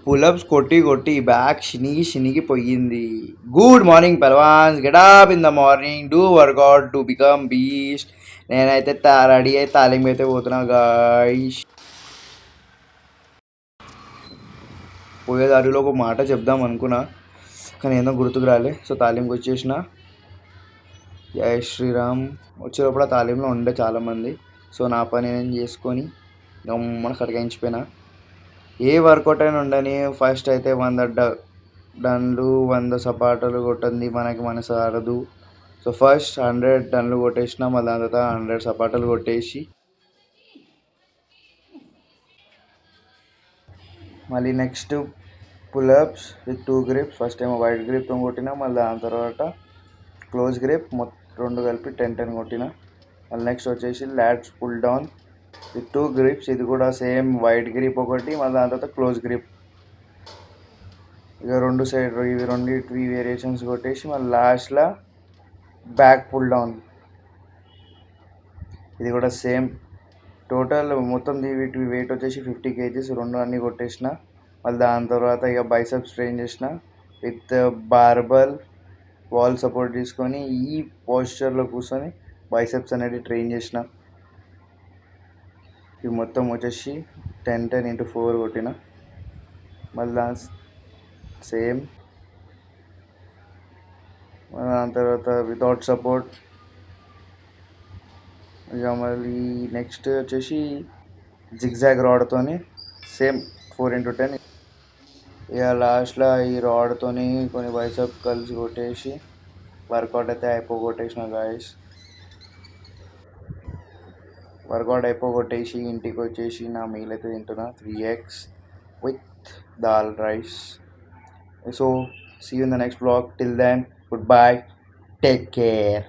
Pull-ups కొట్టి కొట్టి back శినిగి శినిగిపోయింది. గుడ్ మార్నింగ్ పల్వాన్స్, get up in the morning, do workout to become beast. నేనైతే రెడీ అయి తాలింపు అయితే పోతున్నా గాయ్స్. పోయే దారిలో ఒక మాట చెప్దాం అనుకున్నా, కానీ ఏదో గుర్తుకు రాలే. సో తాలింపుకి వచ్చేసిన. జై శ్రీరామ్. వచ్చేటప్పుడు ఆ తాలింలో ఉండే చాలామంది. సో నా పని నేను చేసుకొని గమ్మన కడగాయించిపోయినా. ఏ వర్కౌట్ అయినా ఉండని, ఫస్ట్ అయితే 100 డన్లు 100 సపాటలు కొట్టింది మనకి మనసు ఆరదు. సో ఫస్ట్ 100 డన్లు కొట్టేసిన, మళ్ళీ దాని తర్వాత 100 సపాటలు కొట్టేసి మళ్ళీ next pull-ups with 2 grips. First ఏమో వైట్ గ్రిప్తో కొట్టిన, మళ్ళీ దాని తర్వాత క్లోజ్ గ్రిప్, మొత్తం రెండు కలిపి 10 కొట్టిన. మళ్ళీ నెక్స్ట్ వచ్చేసి lats pull down with 2 grips. ఇది కూడా సేమ్ వైట్ గ్రిప్ ఒకటి, మళ్ళీ దాని తర్వాత క్లోజ్ గ్రిప్. ఇక రెండు సైడ్ ఇవి రెండింటివి వేరియేషన్స్ కొట్టేసి మళ్ళీ లాస్ట్లో బ్యాక్ పుల్ డౌన్. ఇది కూడా సేమ్. టోటల్ మొత్తం వీటి వెయిట్ వచ్చేసి 50 kgs. రెండు అన్నీ కొట్టేసిన. మళ్ళీ దాని తర్వాత ఇక బైసెప్స్ ట్రైన్ చేసిన విత్ బార్బల్ వాల్ సపోర్ట్ తీసుకొని ఈ పోస్చర్లో కూర్చొని బైసెప్స్ అనేది ట్రైన్ చేసిన. ఇవి మొత్తం వచ్చేసి 10 into 4 కొట్టిన. మళ్ళీ సేమ్. దాని తర్వాత వితౌట్ సపోర్ట్. ఇక మళ్ళీ నెక్స్ట్ వచ్చేసి జిగ్జాగ్ రాడ్తోని సేమ్ 4 into 10. ఇక లాస్ట్లో ఈ రాడ్తోని కొన్ని బైసెప్ కలిసి కొట్టేసి వర్కౌట్ అయితే అయిపోగొట్టేసిన గాయస్. వర్కౌట్ అయిపోగొట్టేసి ఇంటికి వచ్చేసి నా మీల్ అయితే తింటున్నా, 3 eggs with dal rice. So see you in the next blog. Till then, goodbye, take care.